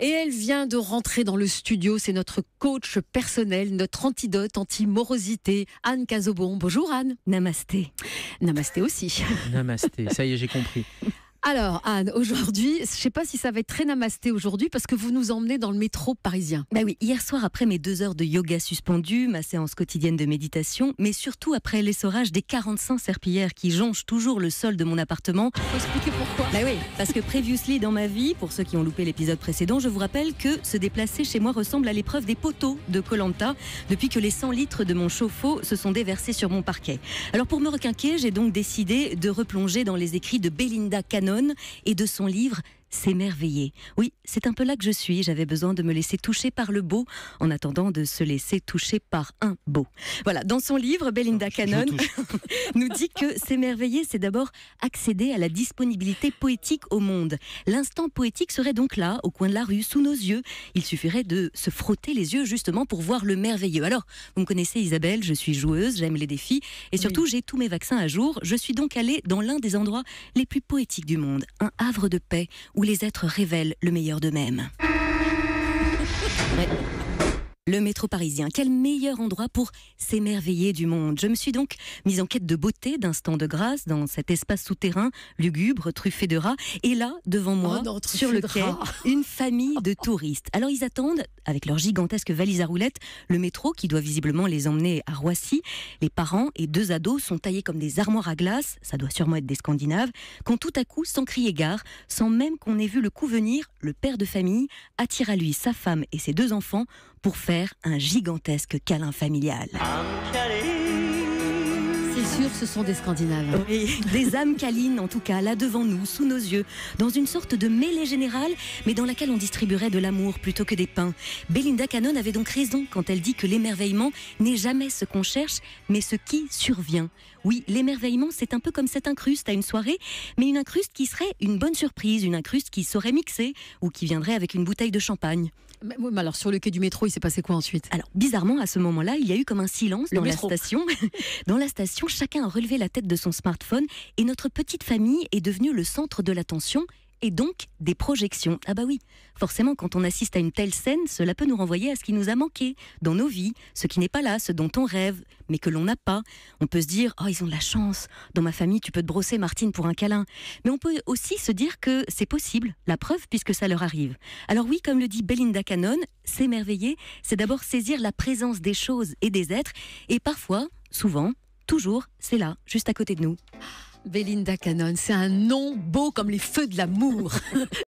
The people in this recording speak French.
Et elle vient de rentrer dans le studio. C'est notre coach personnel, notre antidote anti-morosité, Anne Cazobon. Bonjour Anne. Namasté. Namasté aussi. Namasté, ça y est, j'ai compris. Alors Anne, aujourd'hui, je ne sais pas si ça va être très namasté aujourd'hui parce que vous nous emmenez dans le métro parisien. Bah oui, hier soir après mes 2 heures de yoga suspendu, ma séance quotidienne de méditation, mais surtout après l'essorage des 45 serpillères qui jonchent toujours le sol de mon appartement. Faut expliquer pourquoi. Bah oui, parce que previously dans ma vie, pour ceux qui ont loupé l'épisode précédent, je vous rappelle que se déplacer chez moi ressemble à l'épreuve des poteaux de Koh-Lanta depuis que les 100 litres de mon chauffe-eau se sont déversés sur mon parquet. Alors pour me requinquer, j'ai donc décidé de replonger dans les écrits de Belinda Cannon et de son livre S'émerveiller. Oui, c'est un peu là que je suis. J'avais besoin de me laisser toucher par le beau en attendant de se laisser toucher par un beau. Voilà, dans son livre, Belinda Cannon nous dit que s'émerveiller, c'est d'abord accéder à la disponibilité poétique au monde. L'instant poétique serait donc là, au coin de la rue, sous nos yeux. Il suffirait de se frotter les yeux justement pour voir le merveilleux. Alors, vous me connaissez Isabelle, je suis joueuse, j'aime les défis et surtout j'ai tous mes vaccins à jour. Je suis donc allée dans l'un des endroits les plus poétiques du monde, un havre de paix où les êtres révèlent le meilleur d'eux-mêmes. Le métro parisien, quel meilleur endroit pour s'émerveiller du monde. Je me suis donc mise en quête de beauté, d'instants de grâce dans cet espace souterrain, lugubre, truffé de rats. Et là, devant moi, sur le quai, une famille de touristes. Alors ils attendent, avec leur gigantesque valise à roulettes, le métro qui doit visiblement les emmener à Roissy. Les parents et 2 ados sont taillés comme des armoires à glace, ça doit sûrement être des Scandinaves, quand tout à coup, sans crier gare, sans même qu'on ait vu le coup venir, le père de famille attire à lui sa femme et ses 2 enfants pour faire un gigantesque câlin familial. C'est sûr, ce sont des Scandinaves. Oui, des âmes câlines en tout cas, là devant nous, sous nos yeux, dans une sorte de mêlée générale, mais dans laquelle on distribuerait de l'amour plutôt que des pains. Belinda Cannon avait donc raison quand elle dit que l'émerveillement n'est jamais ce qu'on cherche, mais ce qui survient. Oui, l'émerveillement, c'est un peu comme cette incruste à une soirée, mais une incruste qui serait une bonne surprise, une incruste qui saurait mixer ou qui viendrait avec une bouteille de champagne. Mais alors sur le quai du métro, il s'est passé quoi ensuite? Alors bizarrement, à ce moment-là, il y a eu comme un silence dans la station. Dans la station, chacun a relevé la tête de son smartphone et notre petite famille est devenue le centre de l'attention et donc des projections. Ah bah oui, forcément quand on assiste à une telle scène, cela peut nous renvoyer à ce qui nous a manqué dans nos vies, ce qui n'est pas là, ce dont on rêve, mais que l'on n'a pas. On peut se dire, oh ils ont de la chance, dans ma famille tu peux te brosser Martine pour un câlin. Mais on peut aussi se dire que c'est possible, la preuve puisque ça leur arrive. Alors oui, comme le dit Belinda Cannon, s'émerveiller, c'est d'abord saisir la présence des choses et des êtres, et parfois, souvent, toujours, c'est là, juste à côté de nous. Belinda Cannon, c'est un nom beau comme les feux de l'amour.